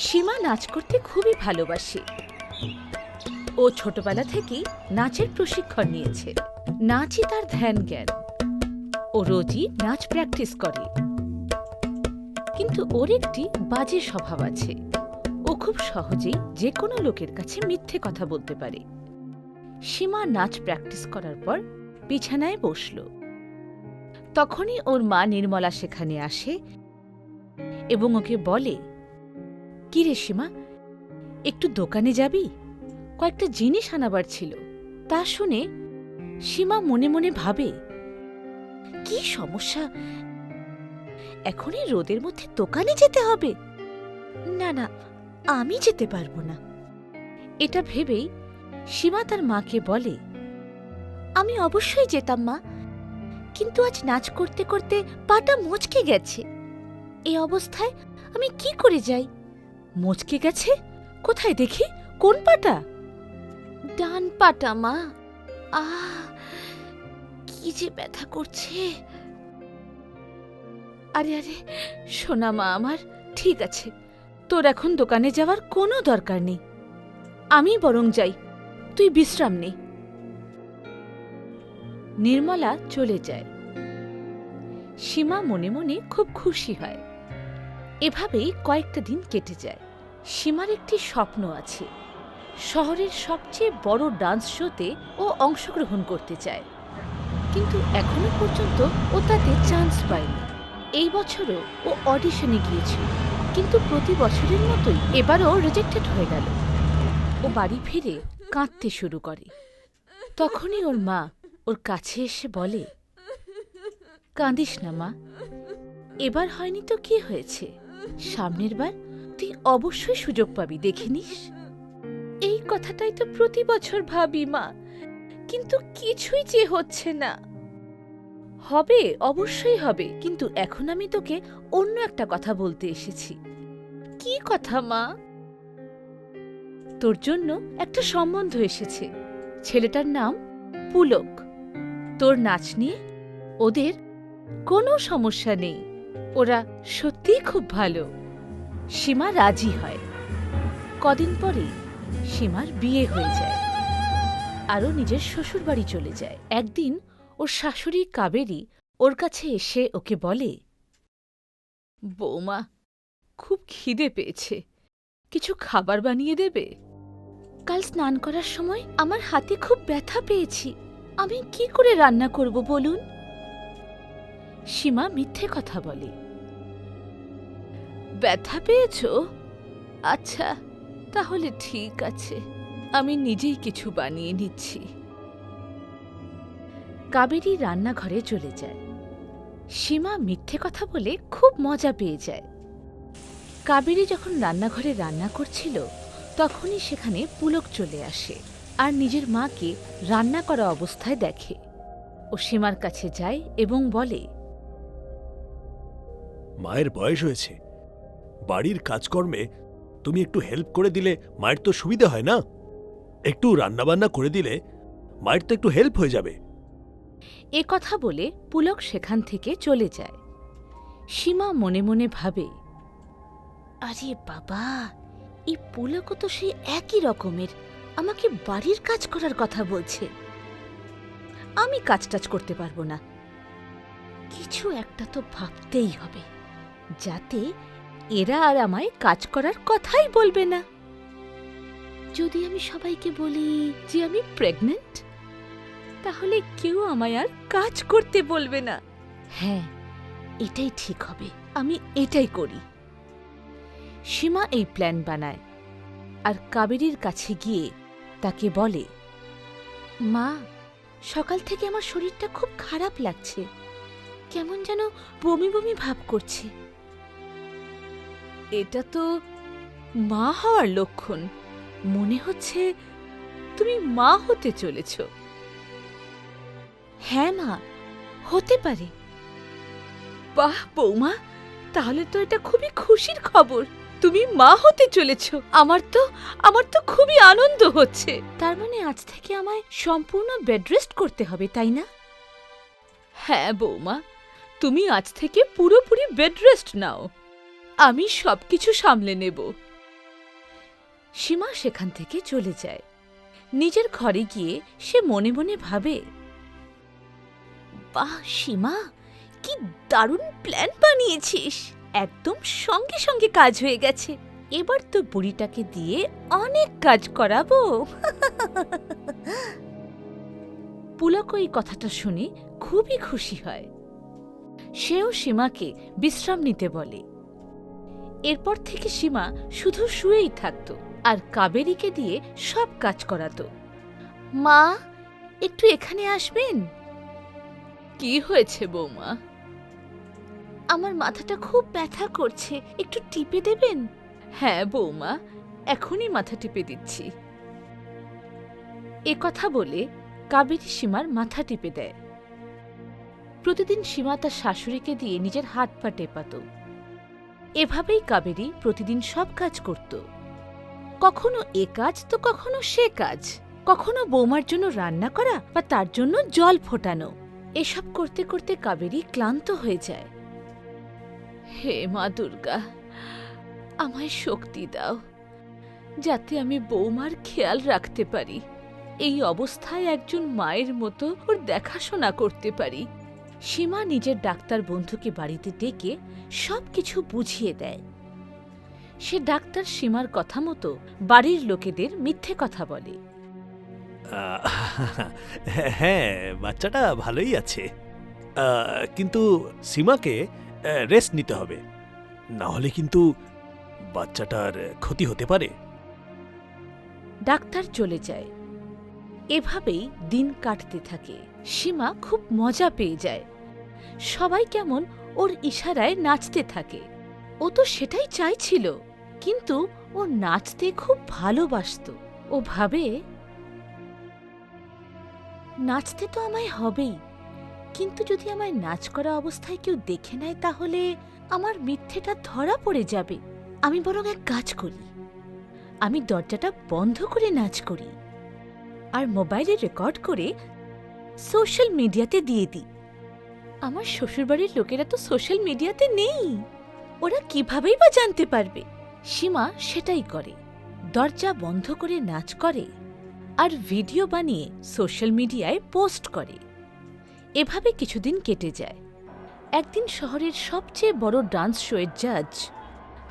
সীমা নাচ করতে খুবই ভালোবাসে। ও ছোটবেলা থেকেই নাচের প্রশিক্ষণ নিয়েছে। নাচই তার ধ্যান জ্ঞান। ও রোজই নাচ প্র্যাকটিস করে। কিন্তু ওর একটি বাজে স্বভাব আছে। ও খুব সহজেই যে কোনো লোকের কাছে মিথ্যে কথা বলতে পারে। সীমা নাচ প্র্যাকটিস করার পর বিছানায় বসল। তখনই ওর মা নির্মলা সেখানে আসে এবং ওকে বলে, "কি রে সীমা, একটু দোকানে যাবি? কয়েকটা জিনিস আনাবার ছিল।" তা শুনে সীমা মনে মনে ভাবে, কি সমস্যা, এখনই রোদের মধ্যে দোকানে যেতে হবে? না না, আমি যেতে পারবো না। এটা ভেবেই সীমা তার মাকে বলে, "আমি অবশ্যই যেতাম মা, কিন্তু আজ নাচ করতে করতে পাটা মচকে গেছে। এই অবস্থায় আমি কি করে যাই?" মচকে গেছে? কোথায় দেখি, কোন পাটা? ডান পাটা মা। আহ, কি যে ব্যথা করছে। আরে আরে, সোনা মা আমার, ঠিক আছে, তোর এখন দোকানে যাওয়ার কোনো দরকার নেই। আমি বরং যাই, তুই বিশ্রাম নে। নির্মলা চলে যায়। সীমা মনে মনে খুব খুশি হয়। এভাবেই কয়েকটা দিন কেটে যায়। সীমার একটি স্বপ্ন আছে। শহরের সবচেয়ে বড় ডান্স শোতে ও অংশগ্রহণ করতে চায়, কিন্তু এখনো পর্যন্ত ও তাতে চান্স পায়নি। এই বছরও ও অডিশনে গিয়েছিল, কিন্তু প্রতি বছরের মতোই এবারও রিজেক্টেড হয়ে গেল। ও বাড়ি ফিরে কাঁদতে শুরু করে। তখনই ওর মা ওর কাছে এসে বলে, "কাঁদিস না মা, এবার হয়নি তো কি হয়েছে, সামনের বার তুই অবশ্যই সুযোগ পাবি, দেখে নিস।" এই কথাটাই তো প্রতি বছর ভাবি মা, কিন্তু কিছুই যে হচ্ছে না। হবে, অবশ্যই হবে, কিন্তু এখন আমি তোকে অন্য একটা কথা বলতে এসেছি। কি কথা মা? তোর জন্য একটা সম্বন্ধ এসেছে। ছেলেটার নাম পুলক। তোর নাচ নিয়ে ওদের কোনো সমস্যা নেই। ওরা সত্যিই খুব ভালো। সীমা রাজি হয়। কদিন পরেই সীমার বিয়ে হয়ে যায়, আরও নিজের শ্বশুরবাড়ি চলে যায়। একদিন ওর শাশুড়ি কাবেরী ওর কাছে এসে ওকে বলে, "বৌমা, খুব খিদে পেয়েছে, কিছু খাবার বানিয়ে দেবে? কাল স্নান করার সময় আমার হাতে খুব ব্যথা পেয়েছি, আমি কি করে রান্না করব বলুন?" সীমা মিথ্যে কথা বলে। ব্যথা পেয়েছ? আচ্ছা, তাহলে ঠিক আছে, আমি নিজেই কিছু বানিয়ে নিচ্ছি। কাবেরী রান্নাঘরে চলে যায়। সীমা মিথ্যে কথা বলে খুব মজা পেয়ে যায়। কাবেরী যখন রান্নাঘরে রান্না করছিল, তখনই সেখানে পুলক চলে আসে আর নিজের মাকে রান্না করা অবস্থায় দেখে। ও সীমার কাছে যায় এবং বলে, মায়ের বয়স হয়েছে, বাড়ির কাজকর্মে তুমি একটু হেল্প করে দিলে মায়ের তো সুবিধা হয় না? একটু রান্নাবান্না করে দিলে মায়ের তো একটু হেল্প হয়ে যাবে। এ কথা বলে পুলক সেখান থেকে চলে যায়। সীমা মনে মনে ভাবে, আরে বাবা, এই পুলকও তো সেই একই রকমের, আমাকে বাড়ির কাজ করার কথা বলছে। আমি কাজ টাজ করতে পারবো না। কিছু একটা তো ভাবতেই হবে, যাতে এরা আর আমায় কাজ করার কথাই বলবে না। যদি আমি সবাইকে বলি যে আমি প্রেগন্যান্ট, তাহলে কেউ আমায় আর কাজ করতে বলবে না। হ্যাঁ, এটাই ঠিক হবে, আমি এটাই করি। সীমা এই প্ল্যান বানায় আর কাবেরীর কাছে গিয়ে তাকে বলে, "মা, সকাল থেকে আমার শরীরটা খুব খারাপ লাগছে, কেমন যেন বমি বমি ভাব করছে। এটা তো মা হওয়ার লক্ষণ, মনে হচ্ছে তুমি মা হতে চলেছ।" "হ্যাঁ মা, হতে পারে।" "বাহ বৌমা, তাহলে তো এটা খুবই খুশির খবর, তুমি মা হতে চলেছ। আমার তো খুবই আনন্দ হচ্ছে। তার মানে আজ থেকে আমায় সম্পূর্ণ বেড রেস্ট করতে হবে, তাই না?" "হ্যাঁ বৌমা, তুমি আজ থেকে পুরোপুরি বেড রেস্ট নাও, আমি সবকিছু সামলে নেব।" সীমা সেখান থেকে চলে যায়। নিজের ঘরে গিয়ে সে মনে মনে ভাবে, বাহ সীমা, কি দারুণ প্ল্যান বানিয়েছিস! একদম সঙ্গে সঙ্গে কাজ হয়ে গেছে। এবার তো বুড়িটাকে দিয়ে অনেক কাজ করাবো। পুলক এই কথাটা শুনে খুবই খুশি হয়। সেও সীমাকে বিশ্রাম নিতে বলে। এরপর থেকে সীমা শুধু শুয়েই থাকত আর কাবেরীকে দিয়ে সব কাজ করাতো। মা, একটু এখানে আসবেন? কি হয়েছে বৌমা? আমার মাথাটা খুব ব্যথা করছে, একটু টিপে দেবেন? হ্যাঁ বৌমা, এখনই মাথা টিপে দিচ্ছি। এ কথা বলে কাবেরী সীমার মাথা টিপে দেয়। প্রতিদিন সীমা তার শাশুড়িকে দিয়ে নিজের হাত পা টেপাত। এভাবেই কাবেরী প্রতিদিন সব কাজ করত। কখনো এ কাজ তো কখনো সে কাজ, কখনো বৌমার জন্য রান্না করা বা তার জন্য জল ফোটানো। এসব করতে করতে কাবেরী ক্লান্ত হয়ে যায়। হে মা দুর্গা, আমায় শক্তি দাও, যাতে আমি বৌমার খেয়াল রাখতে পারি, এই অবস্থায় একজন মায়ের মতো ওর দেখাশোনা করতে পারি। সীমা নিজের ডাক্তার বন্ধুকে বাড়িতে ডেকে সবকিছু বুঝিয়ে দেয়। সে ডাক্তার সীমার কথা মতো বাড়ির লোকেদের মিথ্যে কথা বলে। হ্যাঁ, বাচ্চাটা ভালোই আছে, কিন্তু সীমাকে রেস্ট নিতে হবে, না হলে কিন্তু বাচ্চাটার ক্ষতি হতে পারে। ডাক্তার চলে যায়। এভাবেই দিন কাটতে থাকে। সীমা খুব মজা পেয়ে যায়। সবাই কেমন ওর ইশারায় নাচতে থাকে। ও তো সেটাই চাইছিল, কিন্তু ও নাচতে খুব ভালোবাসতো। ও ভাবে, নাচতে তো আমায় হবেই, কিন্তু যদি আমায় নাচ করা অবস্থায় কেউ দেখে নেয় তাহলে আমার মিথ্যেটা ধরা পড়ে যাবে। আমি বরং এক কাজ করি, আমি দরজাটা বন্ধ করে নাচ করি আর মোবাইলে রেকর্ড করে সোশ্যাল মিডিয়াতে দিয়ে দিই। আমার শ্বশুরবাড়ির লোকেরা তো সোশ্যাল মিডিয়াতে নেই, ওরা কিভাবেই বা জানতে পারবে। সীমা সেটাই করে, দরজা বন্ধ করে নাচ করে আর ভিডিও বানিয়ে সোশ্যাল মিডিয়ায় পোস্ট করে। এভাবে কিছুদিন কেটে যায়। একদিন শহরের সবচেয়ে বড় ডান্স শোয়ের জাজ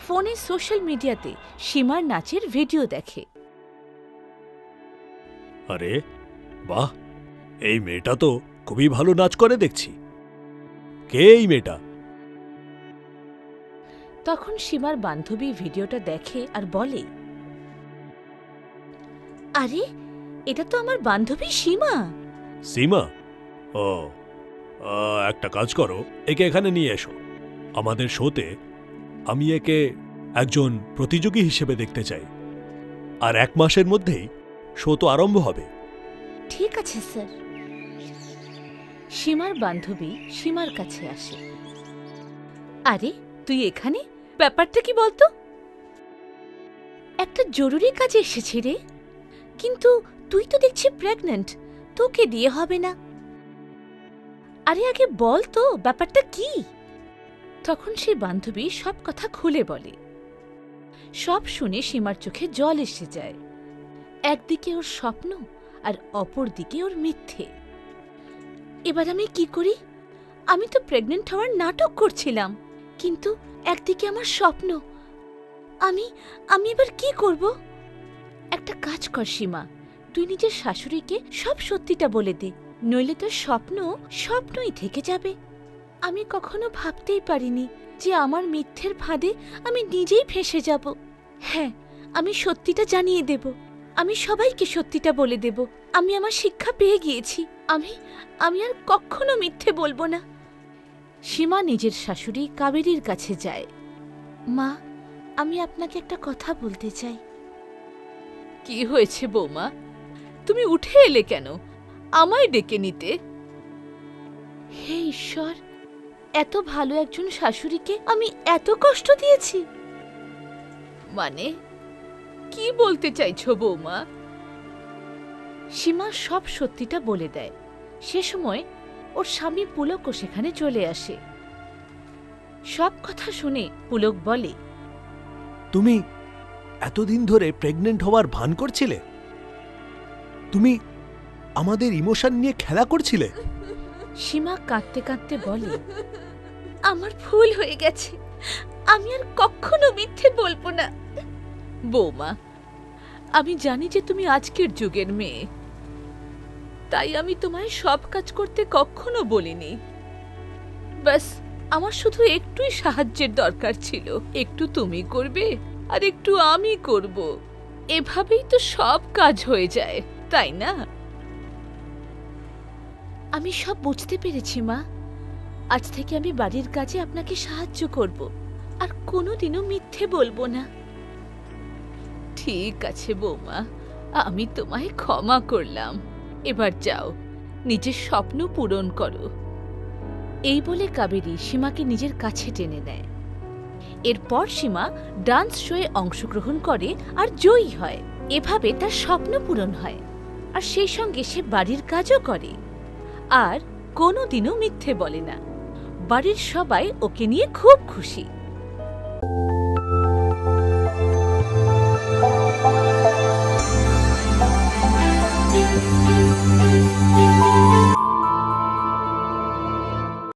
ফোনে সোশ্যাল মিডিয়াতে সীমার নাচের ভিডিও দেখে। আরে বাহ, এই মেয়েটা তো খুবই ভালো নাচ করে দেখছি। কে এই মেয়েটা? তখন সীমার বান্ধবী ভিডিওটা দেখে আর বলে, আরে এটা তো আমার বান্ধবী সীমা। সীমা? ও, একটা কাজ করো, একে এখানে নিয়ে এসো আমাদের শোতে। আমি একে একজন প্রতিযোগী হিসেবে দেখতে চাই, আর 1 মাসের মধ্যেই শো তো আরম্ভ হবে। ঠিক আছে স্যার। সীমার বান্ধবী সীমার কাছে আসে। আরে তুই এখানে, ব্যাপারটা কি বলতো? একটা জরুরি কাজে এসেছি রে, কিন্তু তুই তো দেখছি প্রেগন্যান্ট, তোকে দিয়ে হবে না। আরে আগে বল তো ব্যাপারটা কি? তখন সেই বান্ধবী সব কথা খুলে বলে। সব শুনে সীমার চোখে জল এসে যায়। একদিকে ওর স্বপ্ন আর অপর দিকে ওর মিথ্যে। এবার আমি কি করি? আমি তো প্রেগনেন্ট হওয়ার নাটক করছিলাম, কিন্তু একদিকে আমার স্বপ্ন। আমি আমি এবার কি করব? একটা কাজ কর সীমা, তুই নিজের শাশুড়িকে সব সত্যিটা বলে দে, নইলে তোর স্বপ্ন স্বপ্নই থেকে যাবে। আমি কখনো ভাবতেই পারিনি যে আমার মিথ্যের ফাঁদে আমি নিজেই ফেঁসে যাব। হ্যাঁ, আমি সত্যিটা জানিয়ে দেব, আমি সবাইকে সত্যিটা বলে দেব। আমি আমার শিক্ষা পেয়ে গিয়েছি, আমি আমি আর কখনো মিথ্যে বলবো না। সীমা নিজের শাশুড়ি কাবেরীর কাছে যায়। মা, আমি আপনাকে একটা কথা বলতে চাই। কি হয়েছে বৌমা? তুমি উঠে এলে কেন? আমায় ডেকে নিতে। হে ঈশ্বর, এত ভালো একজন শাশুড়িকে আমি এত কষ্ট দিয়েছি? মানে কি বলতে চাইছো বৌমা? সীমা সব সত্যিটা বলে দেয়। সে সময় ওর স্বামী পুলকও সেখানে চলে আসে। সব কথা শুনে পুলক বলে, তুমি এতদিন ধরে প্রেগনেন্ট হওয়ার ভান করছিলে? তুমি আমাদের ইমোশন নিয়ে খেলা করছিলে? সীমা কাঁদতে কাঁদতে বলে, আমার ভুল হয়ে গেছে, আমি আর কখনো মিথ্যে বলবো না। বৌমা, আমি জানি যে তুমি আজকের যুগের মেয়ে, তাই আমি তোমায় সব কাজ করতে কখনো বলিনি। বাস আমার শুধু একটুই সাহায্যের দরকার ছিল, একটু তুমি করবে আর একটু আমি করব, এভাবেই তো সব কাজ হয়ে যায়, তাই না? আমি সব বুঝতে পেরেছি মা, আজ থেকে আমি বাড়ির কাজে আপনাকে সাহায্য করব আর কোনোদিনও মিথ্যে বলবো না। ঠিক আছে বৌমা, আমি তোমায় ক্ষমা করলাম, এবার যাও নিজের স্বপ্ন পূরণ করো। এই বলে কাবেরী সীমাকে নিজের কাছে টেনে নেয়। এরপর সীমা ডান্স শোয়ে অংশগ্রহণ করে আর জয়ী হয়। এভাবে তার স্বপ্ন পূরণ হয় আর সেই সঙ্গে সে বাড়ির কাজও করে আর কোনোদিনও মিথ্যে বলে না। বাড়ির সবাই ওকে নিয়ে খুব খুশি।